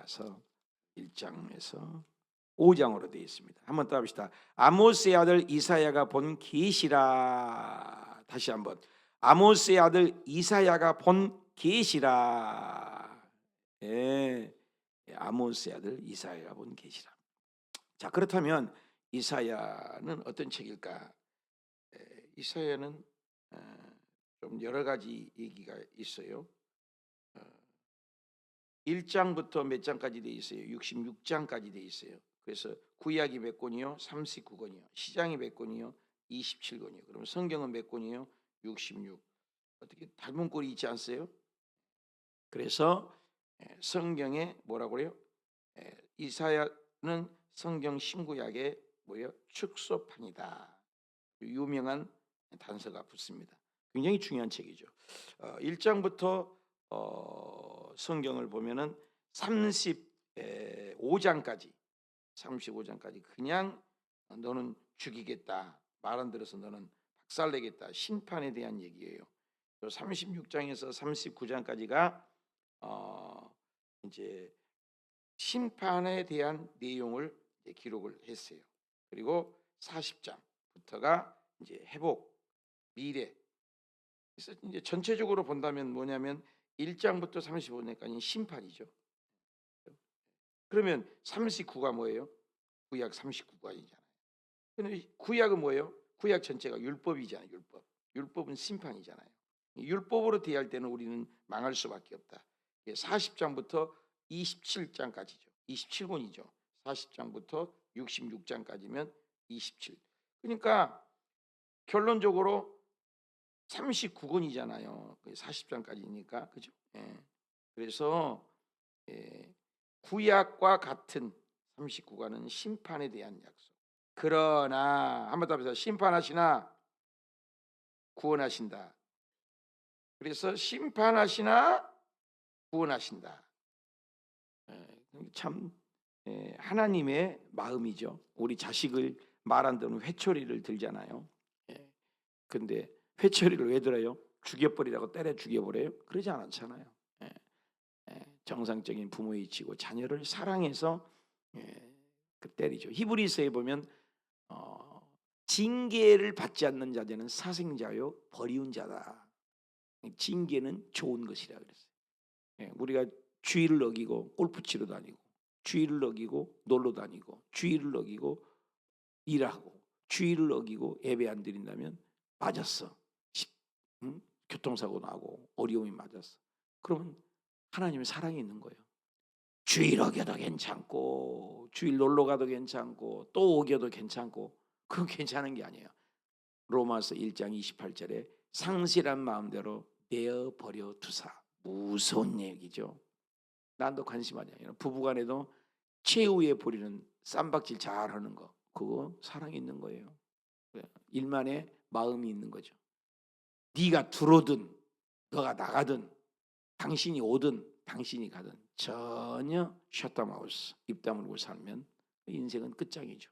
가서 1장에서 5장으로 되어 있습니다. 한번 따라합시다. 아모스의 아들 이사야가 본 계시라. 다시 한번. 아모스의 아들 이사야가 본 계시라. 예, 아모스의 아들 이사야가 본 계시라. 자, 그렇다면 이사야는 어떤 책일까? 이사야는 좀 여러 가지 얘기가 있어요. 1장부터 몇 장까지 돼 있어요? 66장까지 돼 있어요. 그래서 구약이 몇 권이요? 39권이요. 시장이 몇 권이요? 27권이요. 그럼 성경은 몇 권이요? 66. 어떻게 닮은 꼴이 있지 않으세요? 그래서 성경에 뭐라고 그래요? 이사야는 성경 신구약의 뭐예요? 축소판이다. 유명한 단서가 붙습니다. 굉장히 중요한 책이죠. 1장부터 성경을 보면은 35장까지 그냥 너는 죽이겠다, 말 안 들어서 너는 박살내겠다, 심판에 대한 얘기예요. 36장에서 39장까지가 이제 심판에 대한 내용을 기록을 했어요. 그리고 40장부터가 이제 회복, 미래. 그래서 이제 전체적으로 본다면 뭐냐면 1장부터 35장까지 심판이죠. 그러면 39가 뭐예요? 구약 39가이잖아요. 근데 구약은 뭐예요? 구약 전체가 율법이잖아요. 율법은 심판이잖아요. 율법으로 대할 때는 우리는 망할 수밖에 없다. 40장부터 27장까지죠. 27권이죠. 40장부터 66장까지면 27. 그러니까 결론적으로 39권이잖아요. 40장까지니까. 그죠? 예. 그래서 구약과 같은 39권은 심판에 대한 약속. 그러나 한번 더 해보세요. 심판하시나 구원하신다. 그래서 심판하시나 구원하신다. 참 하나님의 마음이죠. 우리 자식을 말 안 듣는 회초리를 들잖아요. 근데 회초리를 왜 들어요? 죽여버리라고 때려 죽여버려요? 그러지 않잖아요. 정상적인 부모이치고 자녀를 사랑해서 때리죠. 히브리서에 보면 징계를 받지 않는 자들은 사생자요 버리운 자다. 징계는 좋은 것이라 그랬어요. 우리가 주의를 어기고 골프 치러 다니고, 주의를 어기고 놀러 다니고, 주의를 어기고 일하고, 주의를 어기고 예배 안 드린다면 맞았어. 교통사고 나고 어려움이 맞았어. 그러면 하나님의 사랑이 있는 거예요. 주일 어겨도 괜찮고, 주일 놀러 가도 괜찮고, 또 어겨도 괜찮고, 그건 괜찮은 게 아니에요. 로마서 1장 28절에 상실한 마음대로 내어버려 두사. 무서운 얘기죠. 난도 관심하냐. 부부간에도 최후의 보리는 쌈박질 잘하는 거, 그거 사랑이 있는 거예요. 일만의 마음이 있는 거죠. 네가 들어오든 너가 나가든 당신이 오든 당신이 가든 전혀 셧다마우스 입 다물고 살면 인생은 끝장이죠.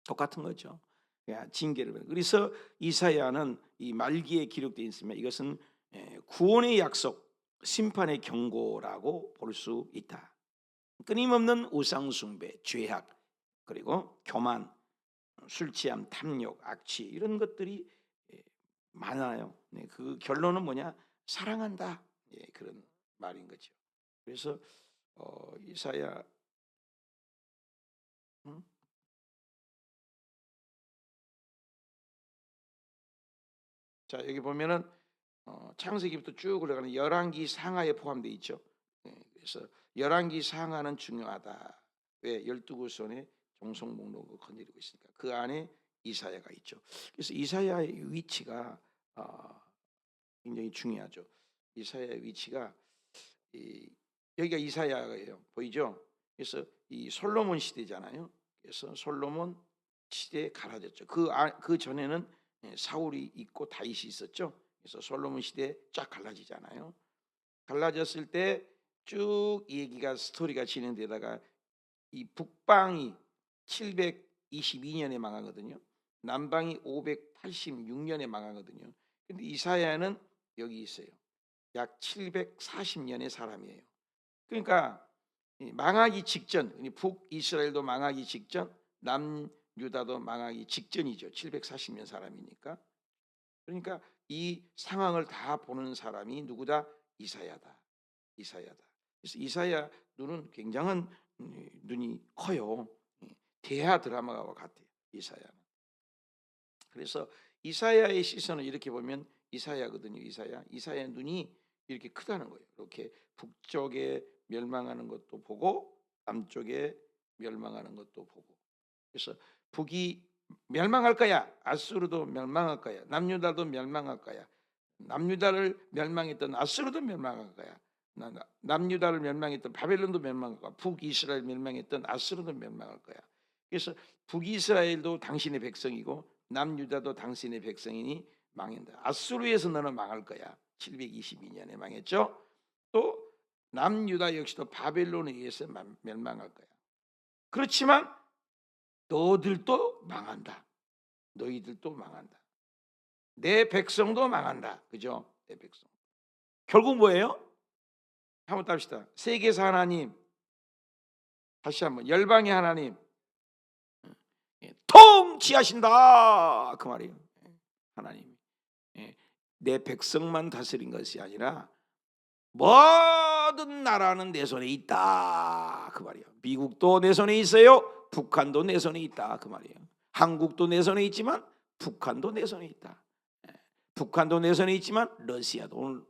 똑같은 거죠. 징계를. 그래서 이사야는 이 말기에 기록되어 있으면 이것은 구원의 약속, 심판의 경고라고 볼 수 있다. 끊임없는 우상숭배, 죄악, 그리고 교만, 술 취함, 탐욕, 악취 이런 것들이 많아요. 그 결론은 뭐냐? 사랑한다. 그런 말인 거죠. 그래서 이사야 자 여기 보면은 창세기부터 쭉 올라가는 열왕기 상하에 포함되어 있죠. 그래서 열왕기 상하는 중요하다. 왜? 12구손의 종속 목록을 건드리고 있으니까 그 안에 이사야가 있죠. 그래서 이사야의 위치가 굉장히 중요하죠. 이사야의 위치가 여기가 이사야예요. 보이죠? 그래서 이 솔로몬 시대잖아요. 그래서 솔로몬 시대에 갈라졌죠. 그 전에는 사울이 있고 다윗이 있었죠. 그래서 솔로몬 시대에 쫙 갈라지잖아요. 갈라졌을 때 쭉 얘기가 스토리가 진행되다가 이 북방이 722년에 망하거든요. 남방이 586년에 망하거든요. 근데 이사야는 여기 있어요. 약 740년의 사람이에요. 그러니까 망하기 직전, 북이스라엘도 망하기 직전, 남유다도 망하기 직전이죠. 740년 사람이니까. 그러니까 이 상황을 다 보는 사람이 누구다? 이사야다. 이사야다. 그래서 이사야 눈은 굉장한 눈이 커요. 대하 드라마와 같아요. 이사야는. 그래서 이사야의 시선을 이렇게 보면 이사야거든요. 이사야 눈이 이렇게 크다는 거예요. 이렇게 북쪽에 멸망하는 것도 보고 남쪽에 멸망하는 것도 보고. 그래서 북이 멸망할 거야. 아수르도 멸망할 거야. 남유다도 멸망할 거야. 남유다를 멸망했던 아수르도 멸망할 거야. 남유다를 멸망했던 바벨론도 멸망할 거야. 북이스라엘 멸망했던 아수르도 멸망할 거야. 그래서 북이스라엘도 당신의 백성이고 남유다도 당신의 백성이니 망한다. 아수르에서 너는 망할 거야. 722년에 망했죠. 또 남유다 역시도 바벨론에 의해서 멸망할 거야. 그렇지만 너희들도 망한다. 너희들도 망한다. 내 백성도 망한다. 그죠? 내 백성. 결국 뭐예요? 한번 답시다. 세계사 하나님, 다시 한번 열방의 하나님 통치하신다 그 말이에요. 하나님 내 백성만 다스린 것이 아니라 모든 나라는 내 손에 있다 그 말이에요. 미국도 내 손에 있어요. 북한도 내 손에 있다 그 말이에요. 한국도 내 손에 있지만 북한도 내 손에 있다. 북한도 내 손에 있지만 러시아도, 오늘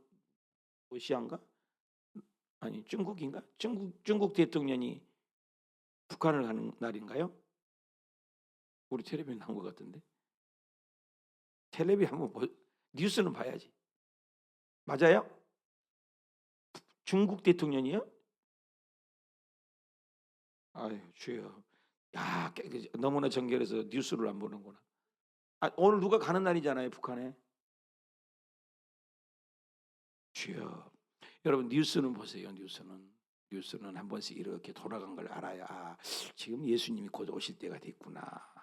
러시아인가? 아니 중국인가? 중국 대통령이 북한을 가는 날인가요? 우리 텔레비전 나온 것 같은데. 텔레비 한번 뉴스는 봐야지. 맞아요? 중국 대통령이요? 아유 주여. 야 너무나 정결해서 뉴스를 안 보는구나. 오늘 누가 가는 날이잖아요, 북한에. 주여. 여러분 뉴스는 보세요. 뉴스는 한 번씩 이렇게 돌아간 걸 알아야 지금 예수님이 곧 오실 때가 됐구나.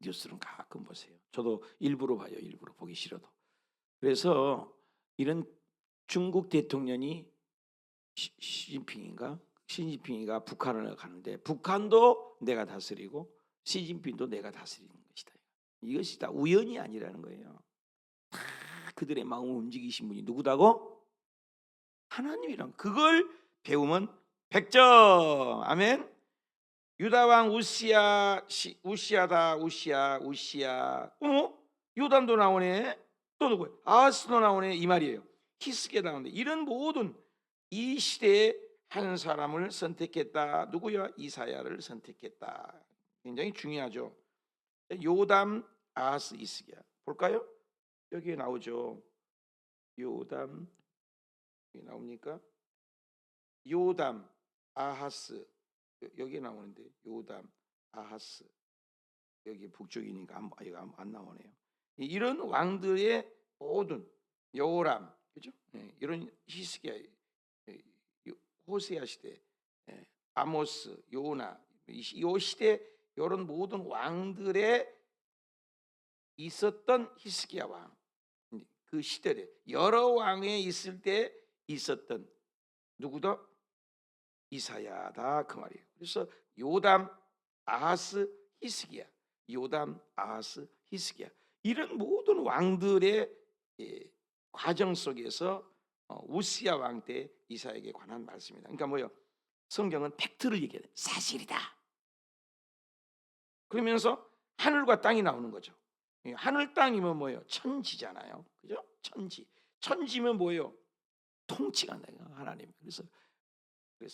뉴스는 가끔 보세요. 저도 일부러 봐요. 일부러 보기 싫어도. 그래서 이런 중국 대통령이 시진핑이가 북한을 가는데 북한도 내가 다스리고 시진핑도 내가 다스리는 것이다. 이것이 다 우연이 아니라는 거예요. 다 그들의 마음을 움직이신 분이 누구다고? 하나님이란. 그걸 배우면 100점. 아멘. 유다왕 우시야다. 요담도 나오네. 또 누구예요? 아하스도 나오네. 이 말이에요. 히스기야 나오는데 이런 모든 이 시대에 한 사람을 선택했다. 누구야? 이사야를 선택했다. 굉장히 중요하죠. 요담, 아하스, 히스기야. 볼까요? 여기에 나오죠. 요담 여기 나옵니까? 요담, 아하스 여기 나오는데 요담, 아하스 여기 북쪽이니까 안 나오네요. 이런 왕들의 모든 여호람, 그죠? 이런 히스기야, 호세아 시대, 아모스, 요나 이 시대 이런 모든 왕들의 있었던 히스기야 왕, 그 시대에 여러 왕에 있을 때 있었던 누구도 이사야다 그 말이에요. 그래서 요담, 아하스, 히스기야, 요담, 아하스, 히스기야 이런 모든 왕들의 과정 속에서 우시야 왕 때 이사야에게 관한 말씀입니다. 그러니까 뭐요? 성경은 팩트를 얘기해요. 사실이다. 그러면서 하늘과 땅이 나오는 거죠. 하늘 땅이면 뭐예요? 천지잖아요. 그죠? 천지면 뭐예요? 통치가 한다. 하나님. 그래서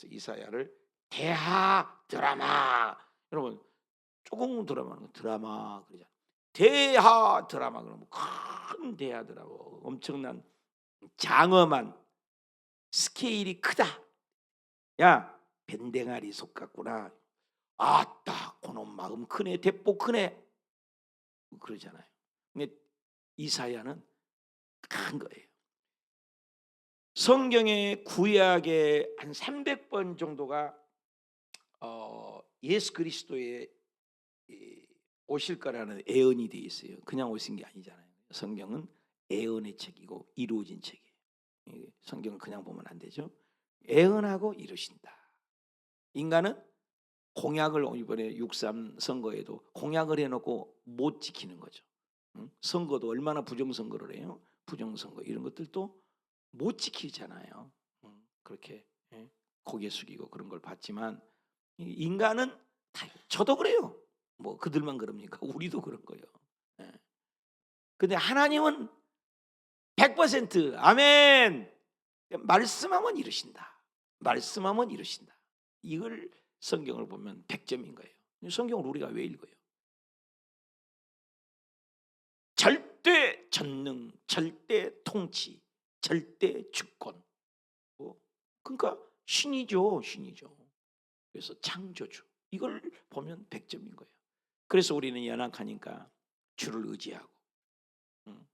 이사야를 대하 드라마. 여러분 조금 드라마는 드라마 그러잖아요. 대하 드라마 그러면 큰 대하 드라마, 엄청난 장엄한 스케일이 크다. 야 밴댕아리 속 같구나. 아따 그놈 마음 크네, 대포 크네 그러잖아요. 근데 이사야는 큰 거예요. 성경의 구약의 한 300번 정도가 예수 그리스도의 오실 거라는 예언이 되어 있어요. 그냥 오신 게 아니잖아요. 성경은 예언의 책이고 이루어진 책이에요. 성경을 그냥 보면 안 되죠. 애언하고 이루신다. 인간은 공약을 이번에 6.3 선거에도 공약을 해놓고 못 지키는 거죠. 선거도 얼마나 부정선거를 해요. 부정선거 이런 것들도 못 지키잖아요. 그렇게 고개 숙이고 그런 걸 봤지만 인간은 저도 그래요. 뭐 그들만 그럽니까? 우리도 그런 거예요. 근데 하나님은 100% 아멘. 말씀하면 이루신다. 말씀하면 이루신다. 이걸 성경을 보면 100점인 거예요. 성경을 우리가 왜 읽어요? 절대 전능, 절대 통치, 절대 주권. 그러니까 신이죠, 신이죠. 그래서 창조주. 이걸 보면 100점인 거예요. 그래서 우리는 연약하니까 주를 의지하고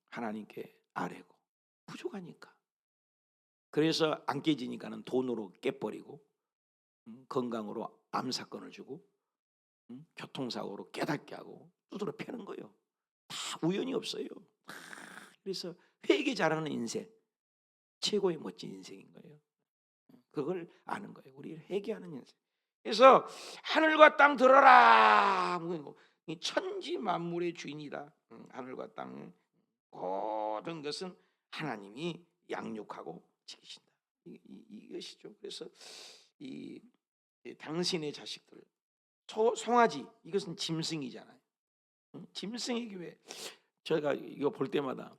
하나님께 아뢰고 부족하니까. 그래서 안 깨지니까는 돈으로 깨버리고 건강으로 암 사건을 주고 교통사고로 깨닫게 하고 두드러 패는 거예요. 다 우연이 없어요. 그래서 회개 잘하는 인생 최고의 멋진 인생인 거예요. 그걸 아는 거예요. 우리 회개하는 인생. 그래서 하늘과 땅 들어라. 이 천지 만물의 주인이다. 하늘과 땅 모든 것은 하나님이 양육하고 지키신다. 이것이죠. 그래서 이 당신의 자식들 송아지 이것은 짐승이잖아요. 짐승의 교회. 저희가 이거 볼 때마다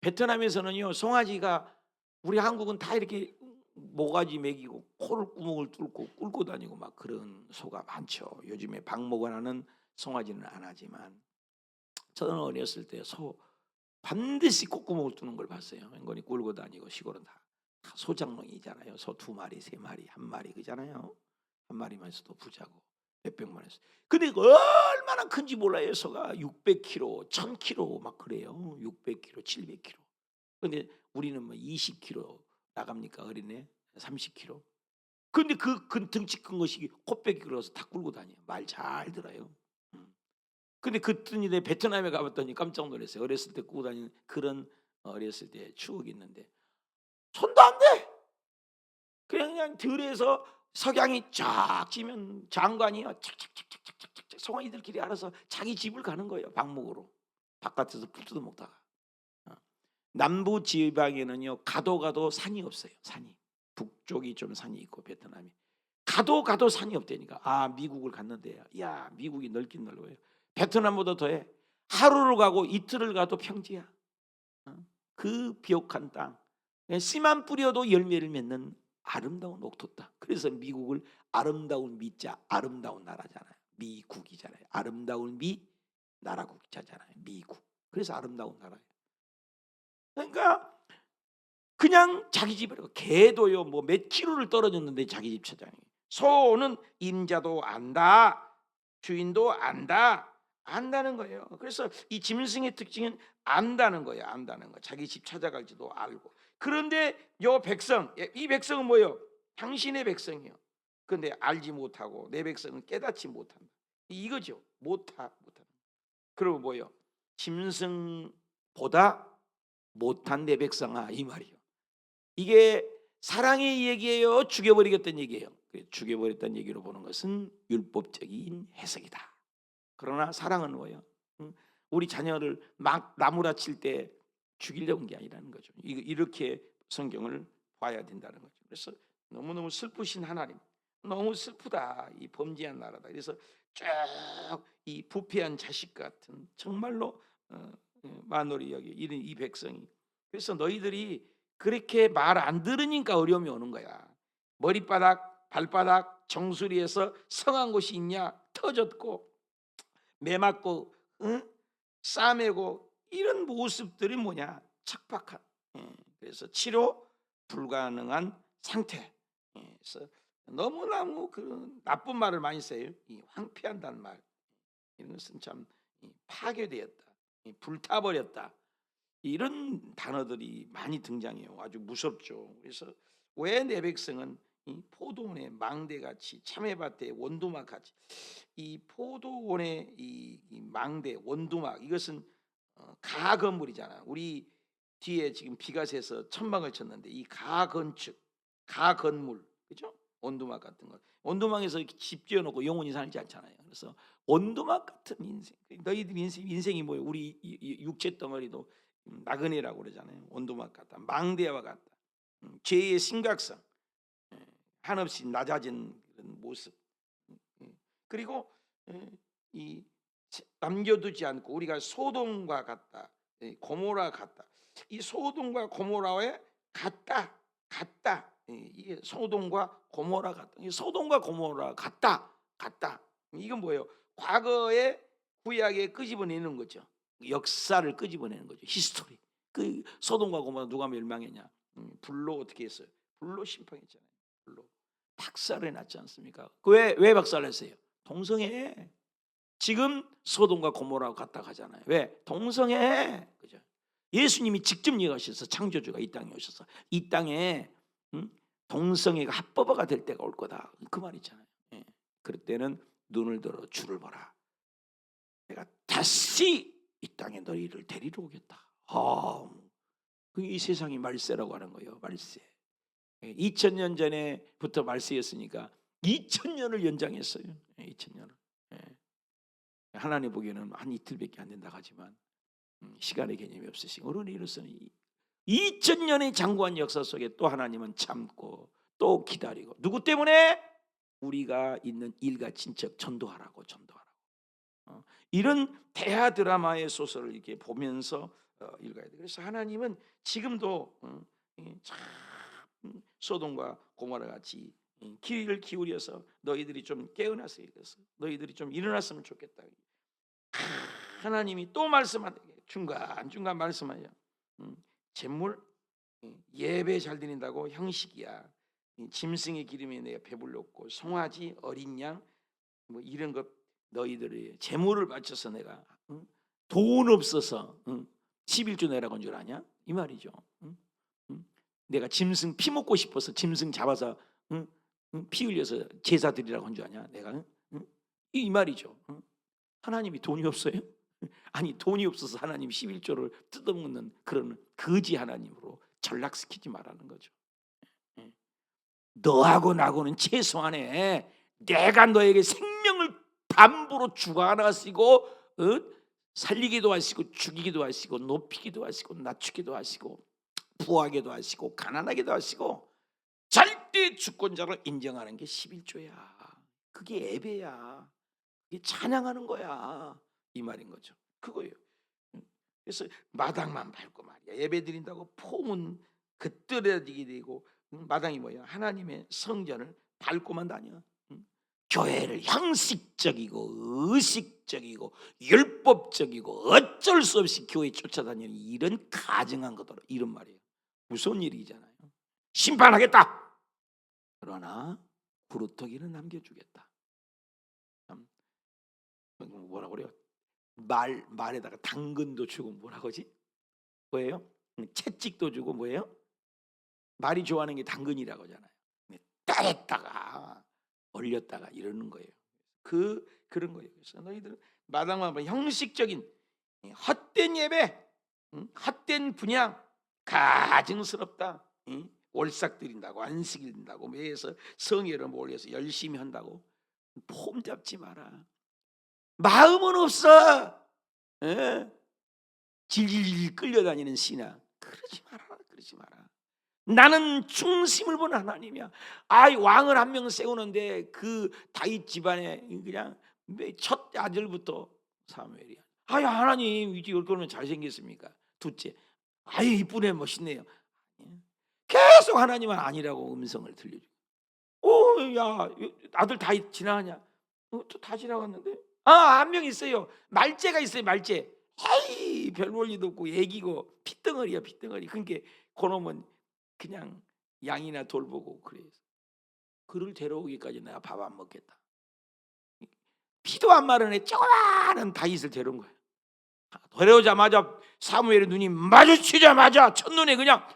베트남에서는요 송아지가 우리 한국은 다 이렇게 모가지 먹이고 코를 구멍을 뚫고 꿇고 다니고 막 그런 소가 많죠. 요즘에 방목을 하는 송아지는 안 하지만 저는 어렸을 때 소 반드시 콧구멍을 뚫는 걸 봤어요. 앵건이 꿀고 다니고 시골은 다 소장농이잖아요. 소 2마리, 3마리, 1마리 그잖아요. 한 마리만 있어도 부자고 몇백만 했어. 근데 얼마나 큰지 몰라요. 소가 600kg, 1000kg 막 그래요. 600kg, 700kg. 근데 우리는 뭐 20kg 나갑니까 어린애? 30kg. 근데 그 등치 큰 것이 코빼기 그려서 다 끌고 다녀요. 말 잘 들어요. 근데 그랬더니 내 베트남에 가봤더니 깜짝 놀랐어요. 어렸을 때 꾸고 다니는 그런 어렸을 때 추억이 있는데 손도 안 돼. 그냥 들에서 석양이 쫙 지면 장관이요. 착착착착착착 송아지들끼리 알아서 자기 집을 가는 거예요. 방목으로. 바깥에서 풀 뜯어 먹다가. 남부 지방에는요. 가도 산이 없어요. 산이. 북쪽이 좀 산이 있고 베트남이. 가도 산이 없다니까. 아 미국을 갔는데 야 미국이 넓긴 넓어요. 베트남보다 더해. 하루를 가고 이틀을 가도 평지야. 그 비옥한 땅. 씨만 뿌려도 열매를 맺는 아름다운 옥토 땅. 그래서 미국을 아름다운 미자 아름다운 나라잖아요. 미국이잖아요. 아름다운 미 나라 국자잖아요. 미국. 그래서 아름다운 나라예요. 그러니까 그냥 자기 집으로 개도요 뭐 몇 킬로를 떨어졌는데 자기 집 찾아요. 소는 임자도 안다. 주인도 안다는 거예요. 그래서 이 짐승의 특징은 안다는 거예요. 안다는 거. 자기 집 찾아갈지도 알고. 그런데 요 백성, 이 백성은 뭐예요? 당신의 백성이요. 그런데 알지 못하고 내 백성은 깨닫지 못한다. 이거죠. 못하는. 그리고 뭐예요? 짐승보다 못한 내 백성아 이 말이요. 이게 사랑의 얘기예요. 죽여버리겠다는 얘기예요. 죽여버렸다는 얘기로 보는 것은 율법적인 해석이다. 그러나 사랑은 뭐예요? 우리 자녀를 막 나무라칠 때 죽이려는 게 아니라는 거죠. 이렇게 성경을 봐야 된다는 거죠. 그래서 너무너무 슬프신 하나님, 너무 슬프다. 이 범죄한 나라다. 그래서 쭉 이 부패한 자식 같은 정말로 마누리 여기 이런 이 백성이. 그래서 너희들이 그렇게 말 안 들으니까 어려움이 오는 거야. 머리바닥, 발바닥, 정수리에서 성한 곳이 있냐? 터졌고 매맞고 싸매고 이런 모습들이 뭐냐? 척박한. 그래서 치료 불가능한 상태. 그래서 너무너무 그 나쁜 말을 많이 써요. 이 황폐한다는 말. 이런 것은 참 파괴되었다. 불타버렸다. 이런 단어들이 많이 등장해요. 아주 무섭죠. 그래서 왜 내 백성은 이 포도원의 망대같이 참외밭의 원두막같이 이 포도원의 이 망대 원두막 이것은 가건물이잖아. 우리 뒤에 지금 비가 새서 천막을 쳤는데 이 가건축 가건물, 그죠? 온두막 같은 거. 온두막에서 집 지어놓고 영원히 살지 않잖아요. 그래서 온두막 같은 인생. 너희들 인생이 뭐예요? 우리 육체 덩어리도 나그네라고 그러잖아요. 온두막 같다. 망대와 같다. 죄의 심각성, 한없이 낮아진 그런 모습. 그리고 이 남겨두지 않고 우리가 소돔과 같다, 고모라 같다. 이 소돔과 고모라에 같다. 이게 소돔과 고모라 같다. 소돔과 고모라 같다. 이건 뭐예요? 과거의 구약에 끄집어내는 거죠. 역사를 끄집어내는 거죠. 히스토리. 그 소돔과 고모라 누가 멸망했냐? 불로 어떻게 했어요? 불로 심판했잖아요. 불로 박살을 났지 않습니까? 왜 박살을 냈어요? 동성애. 지금 소돔과 고모라와 같다 하잖아요. 왜? 동성애. 그죠? 예수님이 직접 얘기하셔서 창조주가 이 땅에 오셔서 이 땅에 동성애가 합법화가 될 때가 올 거다. 그 말 있잖아요. 예. 그럴 때는 눈을 들어 주를 보라. 내가 다시 이 땅에 너희를 데리러 오겠다. 이 세상이 말세라고 하는 거예요. 말세. 2000년 전에부터 말세였으니까 2000년을 연장했어요. 2000년을. 하나님 보기에는 한 이틀밖에 안 된다 하지만 시간의 개념이 없으신 어른이로서는 2000년의 장구한 역사 속에 또 하나님은 참고 또 기다리고, 누구 때문에? 우리가 있는 일가 친척 전도하라고. 이런 대하 드라마의 소설을 이렇게 보면서 읽어야 돼. 그래서 하나님은 지금도 참 소돔과 고모라 같이 귀를 기울여서 너희들이 좀 깨어났어야 돼서 너희들이 좀 일어났으면 좋겠다. 하나님이 또 말씀하는 중간 말씀하여 재물, 예배 잘 드린다고 형식이야. 짐승의 기름에 내가 배불렀고 송아지, 어린 양 뭐 이런 것 너희들이 재물을 바쳐서 내가 돈 없어서 11조 내라고 한 줄 아냐? 이 말이죠. 내가 짐승 피 먹고 싶어서 짐승 잡아서 피 흘려서 제사 드리라고 한 줄 아냐? 내가 이 말이죠. 하나님이 돈이 없어요? 아니, 돈이 없어서 하나님 11조를 뜯어먹는 그런 거지 하나님으로 전락시키지 말라는 거죠. 너하고 나하고는 최소한에 내가 너에게 생명을 담보로 주관하시고 살리기도 하시고 죽이기도 하시고 높이기도 하시고 낮추기도 하시고 부하게도 하시고 가난하게도 하시고 절대 주권자를 인정하는 게 11조야. 그게 예배야. 그게 찬양하는 거야. 이 말인 거죠. 그거예요. 그래서 마당만 밟고 말이야. 예배 드린다고 폼은 그뜨려지게 되고 마당이 뭐야? 하나님의 성전을 밟고만 다녀. 교회를 형식적이고 의식적이고 율법적이고 어쩔 수 없이 교회 쫓아다니는 이런 가증한 것들, 이런 말이에요. 무서운 일이잖아요. 심판하겠다. 그러나 구루터기는 남겨주겠다. 뭐라 그래요? 말에다가 당근도 주고 뭐라고 하지? 뭐예요? 채찍도 주고 뭐예요? 말이 좋아하는 게 당근이라고 하잖아요. 따랬다가 올렸다가 이러는 거예요. 그런 거예요. 그래서 너희들은 마당만 형식적인 헛된 예배, 헛된 분향, 가증스럽다. 월삭 드린다고, 안식 드린다고, 매해서 성회를 몰려서 열심히 한다고 폼 잡지 마라. 마음은 없어. 질질 끌려다니는 신앙. 그러지 마라. 나는 중심을 보는 하나님이야. 왕을 한 명 세우는데 그 다윗 집안에 그냥 첫 아들부터 사무엘이야. 하나님 이제 얼굴은 잘생겼습니까? 둘째, 이쁘네, 멋있네요. 계속 하나님은 아니라고 음성을 들려줘. 야, 아들 다윗 지나가냐? 다 지나갔는데? 한 명 있어요. 말째가 있어요. 말째. 별 볼일도 없고 애기고 핏덩어리야. 그러니까 그놈은 그냥 양이나 돌보고 그래요. 그를 데려오기까지 내가 밥 안 먹겠다. 피도 안 마른 애 조그마한 다윗을 데려온 거예요. 데려오자마자 사무엘의 눈이 마주치자마자 첫눈에 그냥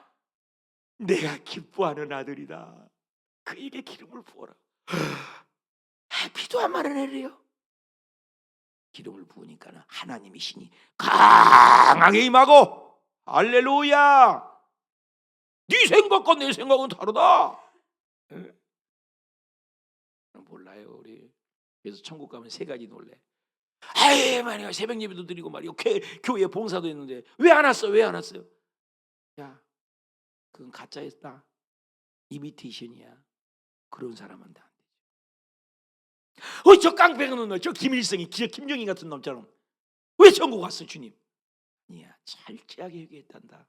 내가 기뻐하는 아들이다. 그에게 기름을 부어라. 피도 안 마른 애래요. 기름을 부으니까 하나님의 신이 강하게 임하고, 할렐루야. 네 생각과 내 생각은 다르다. 몰라요 우리. 그래서 천국 가면 세 가지 놀래. 아이 말이야 새벽 예배도 드리고 말이야 교회 봉사도 했는데 왜 안 왔어? 왜 안 왔어요? 야 그건 가짜였다. 이미테이션이야. 그런 사람한테 안 되죠. 저 깡패는 놈, 저 김일성이, 저 김정인 같은 놈처럼 왜 천국 왔어 주님? 아니야 철저하게 회개했단다.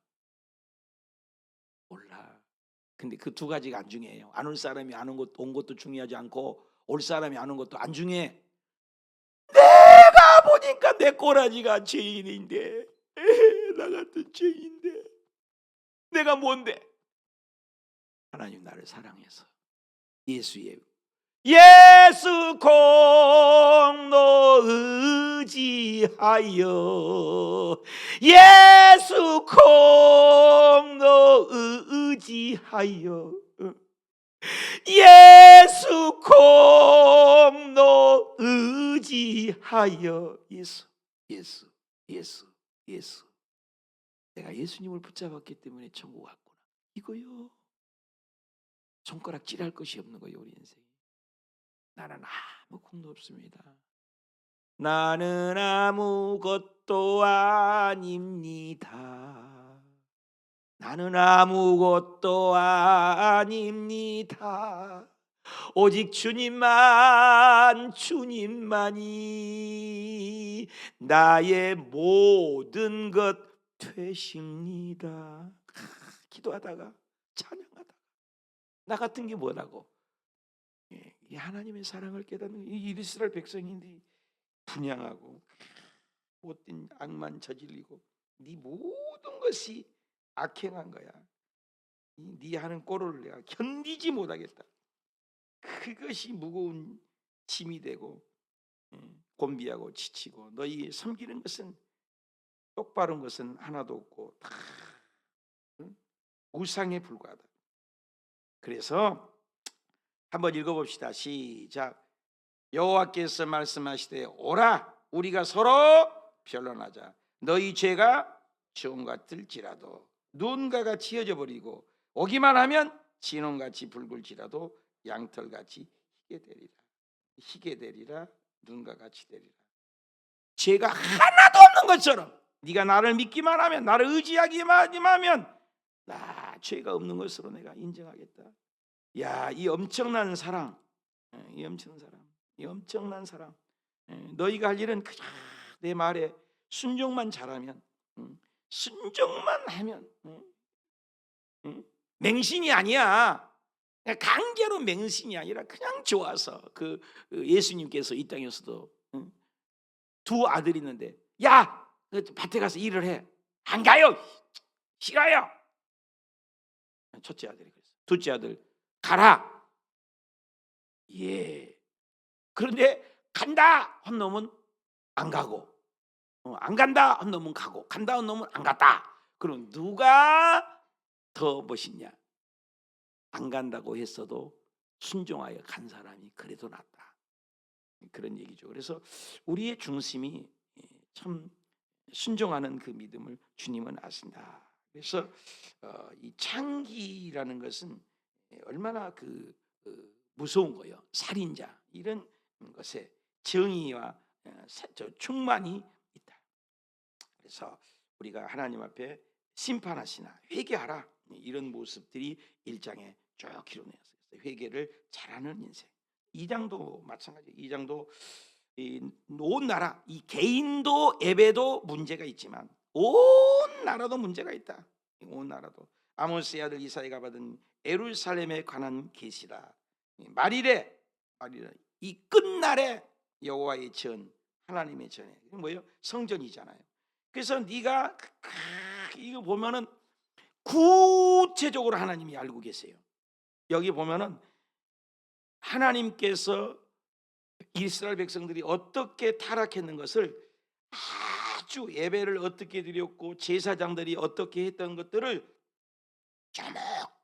몰라. 근데 그 두 가지가 안 중요해요. 안 올 사람이 온 것도 중요하지 않고 올 사람이 안 온 것도 안 중요해. 내가 보니까 내 꼬라지가 죄인인데 나 같은 죄인인데 내가 뭔데? 하나님 나를 사랑해서 예수 공로 의지하여 예수 공로 의지하여 예수 공로 의지하여 예수 내가 예수님을 붙잡았기 때문에 천국 갔구나 이거요. 손가락질할 것이 없는 거예요 우리 인생에. 나는 아무 공도 없습니다. 나는 아무것도 아닙니다. 나는 아무것도 아닙니다. 오직 주님만이 나의 모든 것 되십니다. 기도하다가 찬양하다가 나 같은 게 뭐라고? 이 하나님의 사랑을 깨닫는 이 이스라엘 백성인데 분양하고 못된 악만 저질리고 네 모든 것이 악행한 거야. 네 하는 꼴을 내가 견디지 못하겠다. 그것이 무거운 짐이 되고 곤비하고 지치고 너희 섬기는 것은 똑바른 것은 하나도 없고 다 우상에 불과하다. 그래서 한번 읽어봅시다. 시작. 여호와께서 말씀하시되 오라 우리가 서로 변론하자. 너희 죄가 주홍 같을지라도 눈과 같이 휘어져 버리고 오기만 하면 진홍같이 붉을지라도 양털같이 희게 되리라 눈과 같이 되리라. 죄가 하나도 없는 것처럼 네가 나를 믿기만 하면 나를 의지하기만 하면 나 죄가 없는 것으로 내가 인정하겠다. 야, 이 엄청난 사랑, 이 엄청난 사랑. 너희가 할 일은 그저 내 말에 순종만 잘하면, 순종만 하면, 맹신이 아니야. 강제로 맹신이 아니라 그냥 좋아서 그 예수님께서 이 땅에서도 두 아들이 있는데, 야, 밭에 가서 일을 해. 안 가요. 싫어요. 첫째 아들이 그랬어. 둘째 아들 가라. 예. 그런데 간다 한 놈은 안 가고, 안 간다 한 놈은 가고, 간다 한 놈은 안 갔다. 그럼 누가 더 멋있냐? 안 간다고 했어도 순종하여 간 사람이 그래도 낫다. 그런 얘기죠. 그래서 우리의 중심이 참 순종하는 그 믿음을 주님은 아신다. 그래서 이 창기라는 것은 얼마나 무서운 거예요. 살인자 이런 것에 정의와 충만이 있다. 그래서 우리가 하나님 앞에 심판하시나 회개하라 이런 모습들이 1장에 쭉 기록되었어요. 회개를 잘하는 인생. 2장도 마찬가지. 2장도 온 나라 이 개인도 예배도 문제가 있지만 온 나라도 문제가 있다. 온 나라도 아모스의 아들 이사야가 받은 예루살렘에 관한 계시다. 말이래 이 끝날에 여호와의 전 하나님의 전에 뭐예요? 성전이잖아요. 그래서 네가 이거 보면은 구체적으로 하나님이 알고 계세요. 여기 보면은 하나님께서 이스라엘 백성들이 어떻게 타락했는 것을 아주 예배를 어떻게 드렸고 제사장들이 어떻게 했던 것들을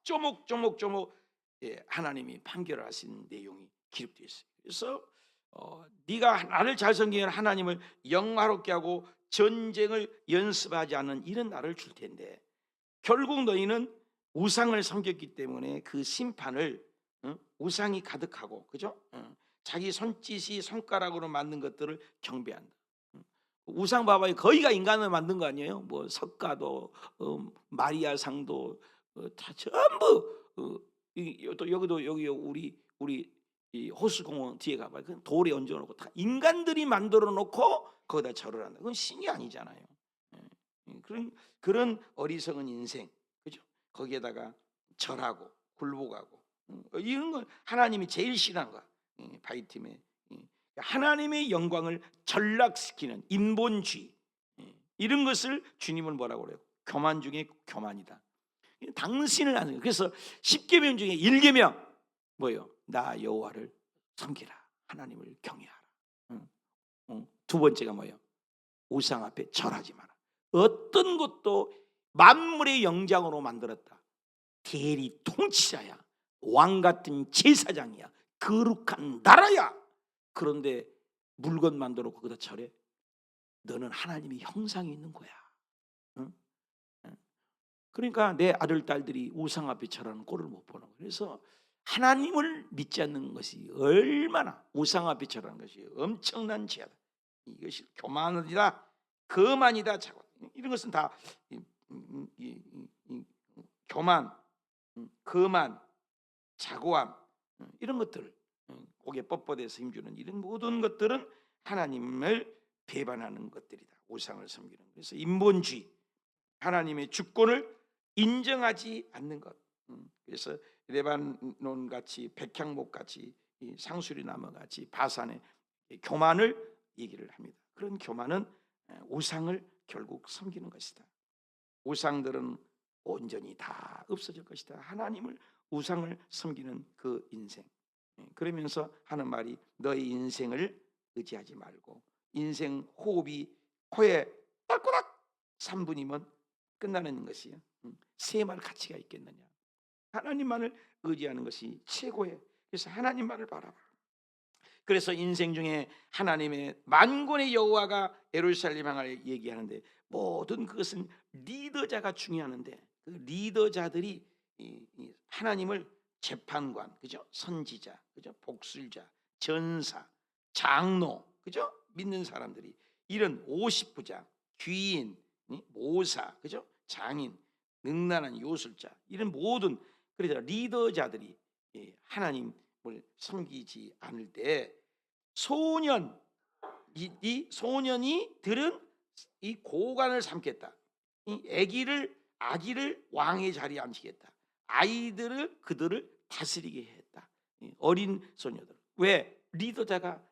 조목조목 하나님이 판결하신 내용이 기록되어 있어요. 그래서 네가 나를 잘 섬기면 하나님을 영화롭게 하고 전쟁을 연습하지 않는 이런 날을 줄 텐데 결국 너희는 우상을 섬겼기 때문에 그 심판을 우상이 가득하고, 그죠? 자기 손짓이 손가락으로 만든 것들을 경배한다. 우상 봐봐요. 거의가 인간을 만든 거 아니에요? 뭐 석가도, 마리아상도, 다 전부. 또 여기도 여기 우리 이 호수공원 뒤에 가봐요. 그 돌에 얹어놓고 다 인간들이 만들어 놓고 거기다 절을 한다. 그건 신이 아니잖아요. 그런 어리석은 인생, 그죠? 거기에다가 절하고 굴복하고, 이런 건 하나님이 제일 싫어한 거야. 바이팀에 하나님의 영광을 전락시키는 인본주의, 이런 것을 주님은 뭐라고 그래요? 교만 중에 교만이다. 당신을 아는. 그래서 10계명 중에 1계명 뭐예요? 나 여호와를 섬기라. 하나님을 경외하라. 두 번째가 뭐예요? 우상 앞에 절하지 마라. 어떤 것도 만물의 영장으로 만들었다. 대리 통치자야. 왕 같은 제사장이야. 거룩한 나라야. 그런데 물건 만들어 거기다 절해? 너는 하나님의 형상이 있는 거야. 그러니까 내 아들 딸들이 우상 앞에 절하는 꼴을 못 보는 거예요. 그래서 하나님을 믿지 않는 것이 얼마나, 우상 앞에 절하는 것이 엄청난 죄다. 이것이 교만이다, 거만이다. 이런 것은 다 교만, 거만, 자고함, 이런 것들, 고개 뻣뻣해서 힘주는 이런 모든 것들은 하나님을 배반하는 것들이다. 우상을 섬기는. 그래서 인본주의, 하나님의 주권을 인정하지 않는 것. 그래서 레바논 같이, 백향목 같이, 상수리 나무 같이 바산의 교만을 얘기를 합니다. 그런 교만은 우상을 결국 섬기는 것이다. 우상들은 온전히 다 없어질 것이다. 하나님을, 우상을 섬기는 그 인생. 그러면서 하는 말이 너의 인생을 의지하지 말고, 인생 호흡이 코에 딸꼬닥 3분이면 끝나는 것이요. 세 말 가치가 있겠느냐. 하나님만을 의지하는 것이 최고의. 그래서 하나님만을 바라봐. 그래서 인생 중에 하나님의 만군의 여호와가 예루살렘 향을 얘기하는데, 모든 그것은 리더자가 중요한데, 그 리더자들이 하나님을 재판관, 그죠? 선지자, 그죠? 복술자, 전사, 장로, 그죠? 믿는 사람들이 이런 50부자, 귀인, 모사, 그죠? 장인, 능란한 요술자, 이런 모든, 그래서 리더자들이 하나님을 섬기지 않을 때 소년, 이 소년이 들은 이 고관을 삼겠다. 이 아기를 왕의 자리에 앉히겠다. 아이들을, 그들을 다스리게 했다. 어린 소녀들. 왜? 리더자가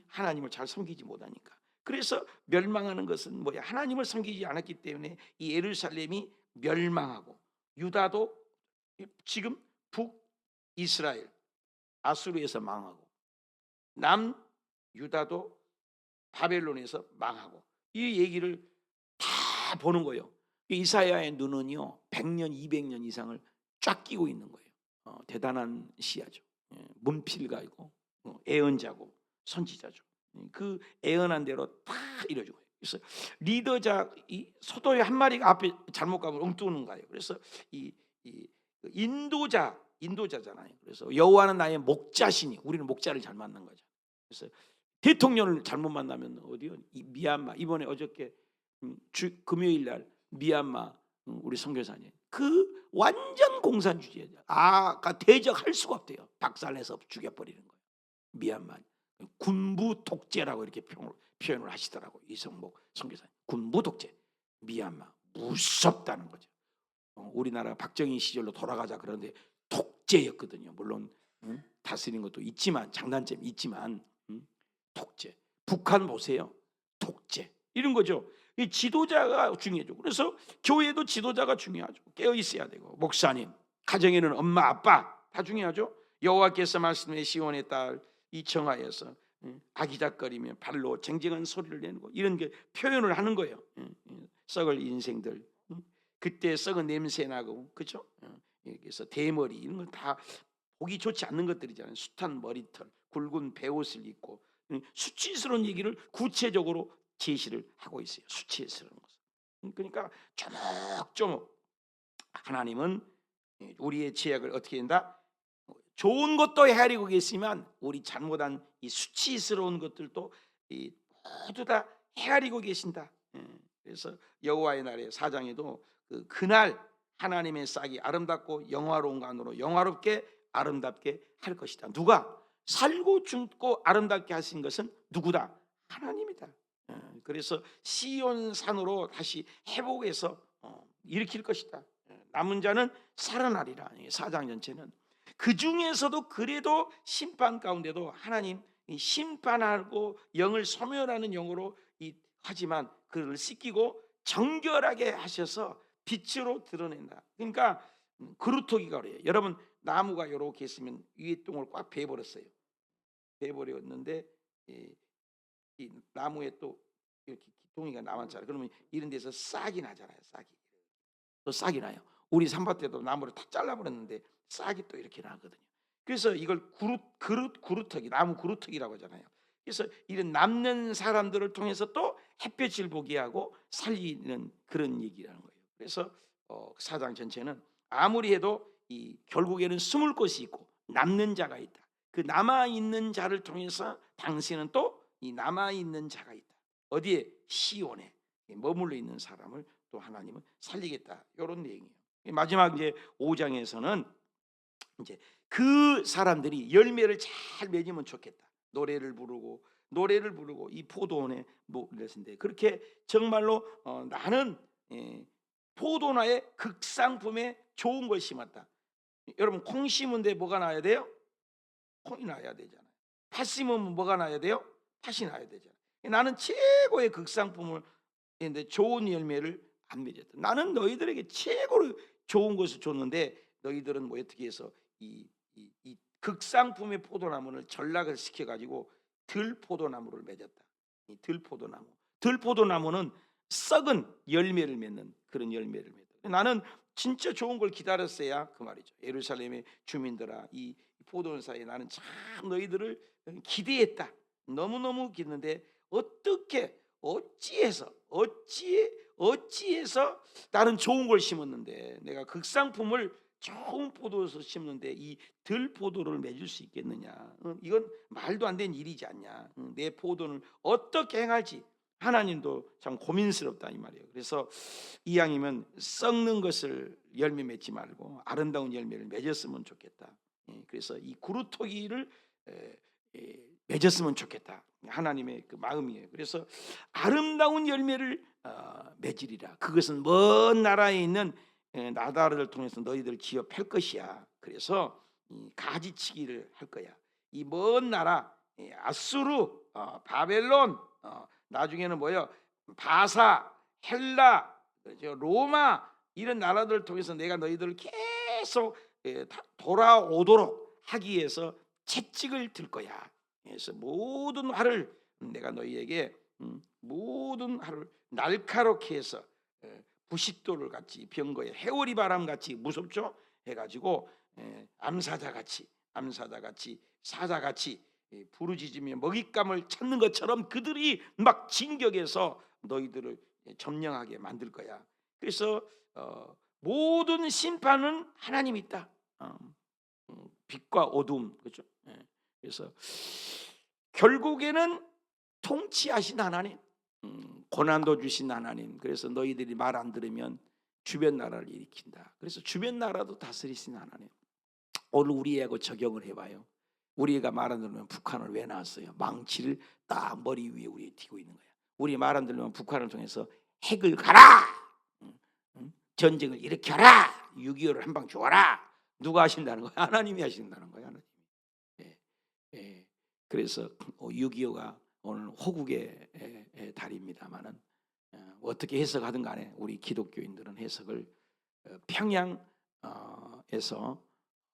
하나님을 잘 섬기지 못하니까. 그래서 멸망하는 것은 뭐야? 하나님을 섬기지 않았기 때문에 이 예루살렘이 멸망하고, 유다도 지금 북이스라엘 아수르에서 망하고, 남 유다도 바벨론에서 망하고, 이 얘기를 다 보는 거예요. 이사야의 눈은요 100년 200년 이상을 쫙 끼고 있는 거예요. 대단한 시야죠. 문필가 있고, 애언자고, 선지자죠. 그 애언한 대로 다 이루어지고. 그래서 리더자, 이 소도의 한 마리가 앞에 잘못 가면 엉뚱한 거예요. 그래서 이 인도자잖아요. 그래서 여호와는 나의 목자시니, 우리는 목자를 잘 만난 거죠. 그래서 대통령을 잘못 만나면 어디요? 미얀마, 이번에 어저께 금요일 날 미얀마 우리 선교사님, 그 완전 공산주의자. 대적할 수가 없대요. 박살내서 죽여버리는 거예요. 미얀마 군부 독재라고 이렇게 표현을 하시더라고, 이성목 선교사님. 군부 독재, 미얀마 무섭다는 거죠. 우리나라 박정희 시절로 돌아가자 그러는데 독재였거든요. 물론 다스리는 것도 있지만, 장단점이 있지만, 독재. 북한 보세요. 독재. 이런 거죠. 이 지도자가 중요하죠. 그래서 교회도 지도자가 중요하죠. 깨어 있어야 되고, 목사님, 가정에는 엄마, 아빠 다 중요하죠. 여호와께서 말씀해 시온의 딸 이청하여서 아기작거리며 발로 쟁쟁한 소리를 내는 거, 이런 게 표현을 하는 거예요. 썩을 인생들, 그때 썩은 냄새 나고, 그렇죠? 그래서 대머리, 이런 건 다 보기 좋지 않는 것들이잖아요. 숱한 머리털, 굵은 베옷을 입고, 수치스러운 얘기를 구체적으로 제시를 하고 있어요. 수치스러운 것을. 그러니까 조목조목 하나님은 우리의 죄악을 어떻게 한다? 좋은 것도 헤아리고 계시지만 우리 잘못한 이 수치스러운 것들도 모두 다 헤아리고 계신다. 그래서 여호와의 날에 4장에도 그날 하나님의 싹이 아름답고 영화로운 간으로 영화롭게 아름답게 할 것이다. 누가? 살고 죽고 아름답게 하신 것은 누구다? 하나님이다. 그래서 시온 산으로 다시 회복해서 일으킬 것이다. 남은 자는 살아나리라. 4장 전체는 그 중에서도 그래도 심판 가운데도 하나님 심판하고 영을 소멸하는 영으로 하지만 그를 씻기고 정결하게 하셔서 빛으로 드러낸다. 그러니까 그루터기가 그래요. 여러분 나무가 이렇게 있으면 위에 똥을 꽉 베어버렸어요. 베어버렸는데 이 나무에 또 이렇게 기둥이가 남았잖아요. 그러면 이런 데서 싹이 나잖아요. 싹이 또 싹이 나요. 우리 산밭에도 나무를 다 잘라버렸는데 싹이 또 이렇게 나거든요. 그래서 이걸 그루터기, 나무 그루터기라고 하잖아요. 그래서 이런 남는 사람들을 통해서 또 햇볕을 보게 하고 살리는 그런 얘기라는 거예요. 그래서 사장 전체는 아무리 해도 결국에는 숨을 곳이 있고 남는 자가 있다. 그 남아 있는 자를 통해서 당신은 또 이 남아 있는 자가 있다. 어디에? 시온에 머물러 있는 사람을 또 하나님은 살리겠다. 이런 내용이에요. 마지막 이제 5장에서는 이제 그 사람들이 열매를 잘 맺으면 좋겠다. 노래를 부르고 이 포도원에 모였는데 그렇게 정말로 나는 포도나의 극상품에 좋은 걸 심었다. 여러분 콩 심은데 뭐가 나야 돼요? 콩이 나야 되잖아요. 팥 심으면 뭐가 나야 돼요? 팥이 나야 되잖아요. 나는 최고의 극상품을 했는데 좋은 열매를 안 맺었다. 나는 너희들에게 최고로 좋은 것을 줬는데 너희들은 뭐 어떻게 해서 이 극상품의 포도나무를 전락을 시켜가지고 들포도나무를 맺었다. 이 들포도나무는 썩은 열매를 맺는 그런 열매를 맺었다. 나는 진짜 좋은 걸 기다렸어야 그 말이죠. 예루살렘의 주민들아, 이 포도원 사이에 나는 참 너희들을 기대했다. 너무너무 기대했는데 어찌해서 나는 좋은 걸 심었는데 내가 극상품을 좋은 포도에서 심는데 이 들포도를 맺을 수 있겠느냐? 이건 말도 안 되는 일이지 않냐? 내 포도는 어떻게 행할지 하나님도 참 고민스럽다 이 말이에요. 그래서 이왕이면 썩는 것을 열매 맺지 말고 아름다운 열매를 맺었으면 좋겠다. 그래서 이 구루토기를 맺었으면 좋겠다. 하나님의 그 마음이에요. 그래서 아름다운 열매를 맺으리라. 그것은 먼 나라에 있는 나라를 통해서 너희들 기업할 것이야. 그래서 가지치기를 할 거야. 이 먼 나라 아수르, 바벨론, 나중에는 뭐요? 바사, 헬라, 로마 이런 나라들을 통해서 내가 너희들을 계속 돌아오도록 하기 위해서 채찍을 들 거야. 그래서 모든 화를 내가 너희에게 모든 화를 날카롭게 해서 부싯돌을 같이 병거에 해오리 바람 같이 무섭죠? 해가지고 암사자같이 사자같이 부르짖으며 먹잇감을 찾는 것처럼 그들이 막 진격해서 너희들을 점령하게 만들 거야. 그래서 모든 심판은 하나님이 있다. 빛과 어둠, 그렇죠? 그래서 결국에는 통치하신 하나님, 고난도 주신 하나님. 그래서 너희들이 말 안 들으면 주변 나라를 일으킨다. 그래서 주변 나라도 다스리신 하나님. 오늘 우리하고 적용을 해봐요. 우리가 말 안 들으면 북한을 왜 낳았어요? 망치를 딱 머리 위에 우리에 띄고 있는 거야. 우리 말 안 들으면 북한을 통해서 핵을 가라, 전쟁을 일으켜라, 6.25를 한 방 줘라. 누가 하신다는 거야? 하나님이 하신다는 거야. 하나님. 그래서 6.25가 오늘 호국의 달입니다만은 어떻게 해석하든 간에 우리 기독교인들은 해석을 평양에서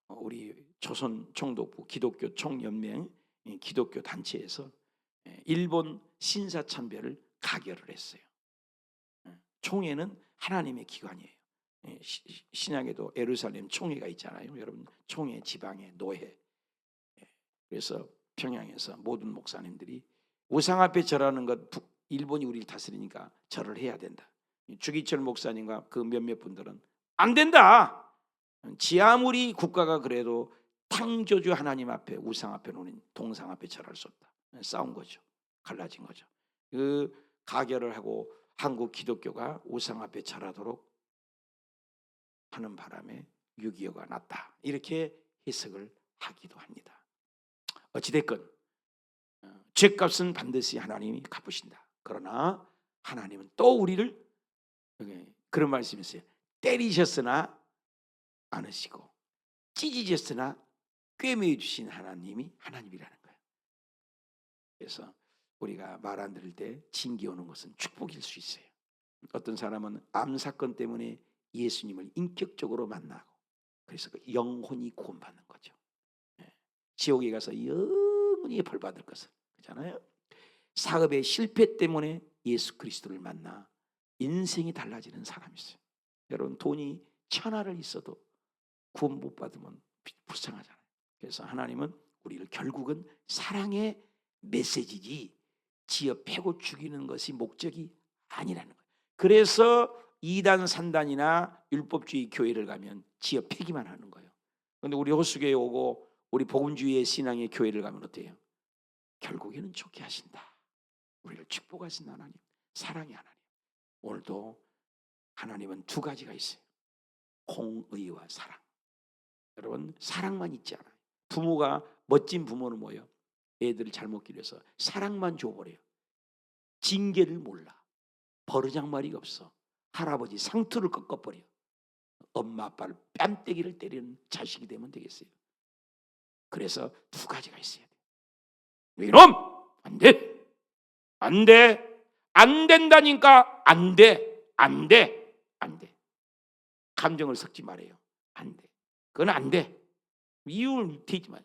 우리 조선 총독부 기독교 총연맹 기독교 단체에서 일본 신사참배를 가결을 했어요. 총회는 하나님의 기관이에요. 신약에도 예루살렘 총회가 있잖아요. 여러분 총회 지방의 노회. 그래서 평양에서 모든 목사님들이 우상 앞에 절하는 것 일본이 우리를 다스리니까 절을 해야 된다. 주기철 목사님과 그 몇몇 분들은 안 된다. 지 아무리 국가가 그래도 창조주 하나님 앞에 우상 앞에 놓는 동상 앞에 절할 수 없다. 싸운 거죠. 갈라진 거죠. 그 가결을 하고 한국 기독교가 우상 앞에 절하도록 하는 바람에 6.25가 났다. 이렇게 해석을 하기도 합니다. 어찌됐건 죄값은 반드시 하나님이 갚으신다. 그러나 하나님은 또 우리를 그런 말씀이 있어요. 때리셨으나 않으시고 찢으셨으나 꿰매어 주신 하나님이 하나님이라는 거예요. 그래서 우리가 말 안 들을 때 징계 오는 것은 축복일 수 있어요. 어떤 사람은 암 사건 때문에 예수님을 인격적으로 만나고 그래서 그 영혼이 구원받는 거죠. 지옥에 가서 영원히 벌 받을 것을, 그렇잖아요. 사업의 실패 때문에 예수 그리스도를 만나 인생이 달라지는 사람이 있어요. 여러분, 돈이 1,000알을 있어도 구원 못 받으면 불쌍하잖아요. 그래서 하나님은 우리를 결국은 사랑의 메시지지 지어 패고 죽이는 것이 목적이 아니라는 거예요. 그래서 이단 산단이나 율법주의 교회를 가면 지어 패기만 하는 거예요. 그런데 우리 호수교회 오고 우리 복음주의의 신앙의 교회를 가면 어때요? 결국에는 좋게 하신다. 우리를 축복하신 하나님, 사랑의 하나님. 오늘도 하나님은 두 가지가 있어요. 공의와 사랑. 여러분, 사랑만 있지 않아요. 부모가, 멋진 부모는 뭐예요? 애들을 잘못 기르서 사랑만 줘버려요. 징계를 몰라. 버르장머리가 없어. 할아버지 상투를 꺾어버려. 엄마 아빠를 뺨때기를 때리는 자식이 되면 되겠어요? 그래서 두 가지가 있어야 돼요. 이놈! 안 돼! 안 돼! 안 된다니까! 안 돼! 안 돼! 안 돼! 감정을 섞지 말아요. 안 돼. 그건 안 돼. 이유를 대지 마요.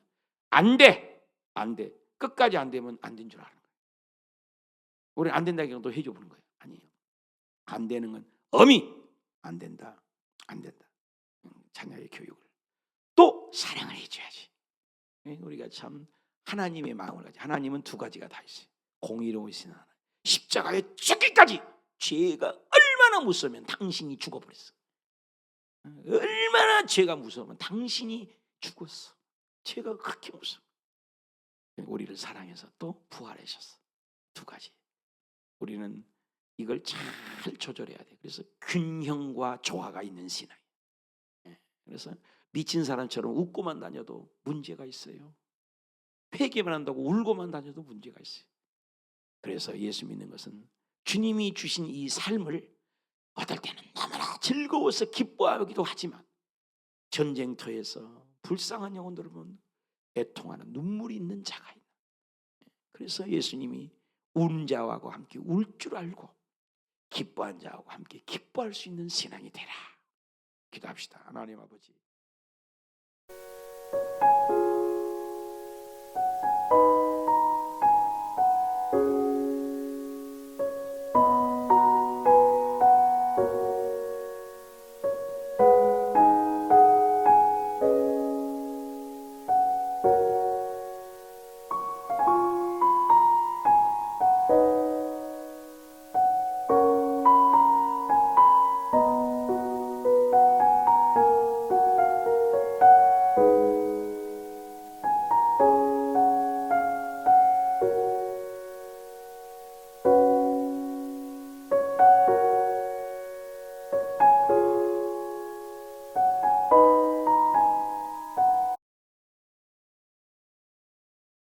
안 돼! 안 돼. 끝까지 안 되면 안 된 줄 아는 거예요. 우리는 안 된다는 또 해줘 보는 거예요. 아니에요. 안 되는 건 엄히 안 된다. 안 된다. 자녀의 교육을. 또 사랑을 해줘야지. 우리가 참 하나님의 마음을 가지. 하나님은 두 가지가 다 있어요. 공의로우신 하나님. 십자가에 죽기까지 죄가 얼마나 무서우면 당신이 죽어버렸어. 얼마나 죄가 무서우면 당신이 죽었어. 죄가 그렇게 무서워. 우리를 사랑해서 또 부활하셨어. 두 가지. 우리는 이걸 잘 조절해야 돼. 그래서 균형과 조화가 있는 신앙. 그래서 미친 사람처럼 웃고만 다녀도 문제가 있어요. 회개만 한다고 울고만 다녀도 문제가 있어요. 그래서 예수 믿는 것은 주님이 주신 이 삶을 어떨 때는 너무나 즐거워서 기뻐하기도 하지만 전쟁터에서 불쌍한 영혼들을 보면 애통하는 눈물이 있는 자가 있다. 그래서 예수님이 우는 자하고 함께 울 줄 알고 기뻐한 자하고 함께 기뻐할 수 있는 신앙이 되라. 기도합시다. 하나님 아버지,